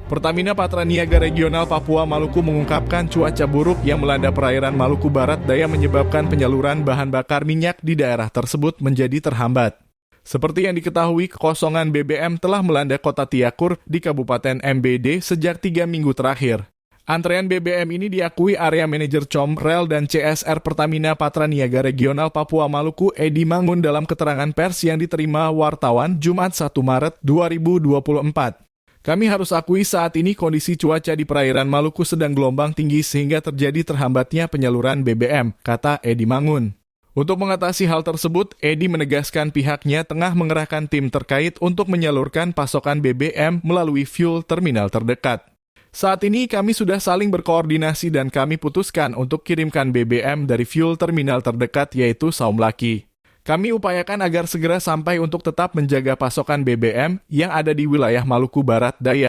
Pertamina Patraniaga Regional Papua Maluku mengungkapkan cuaca buruk yang melanda perairan Maluku Barat Daya menyebabkan penyaluran bahan bakar minyak di daerah tersebut menjadi terhambat. Seperti yang diketahui, kekosongan BBM telah melanda kota Tiakur di Kabupaten MBD sejak 3 minggu terakhir. Antrean BBM ini diakui area manajer Comrel dan CSR Pertamina Patraniaga Regional Papua Maluku Edi Mangun dalam keterangan pers yang diterima wartawan Jumat 1 Maret 2024. Kami harus akui saat ini kondisi cuaca di perairan Maluku sedang gelombang tinggi sehingga terjadi terhambatnya penyaluran BBM, kata Edi Mangun. Untuk mengatasi hal tersebut, Edi menegaskan pihaknya tengah mengerahkan tim terkait untuk menyalurkan pasokan BBM melalui fuel terminal terdekat. Saat ini kami sudah saling berkoordinasi dan kami putuskan untuk kirimkan BBM dari fuel terminal terdekat yaitu Saumlaki. Kami upayakan agar segera sampai untuk tetap menjaga pasokan BBM yang ada di wilayah Maluku Barat Daya.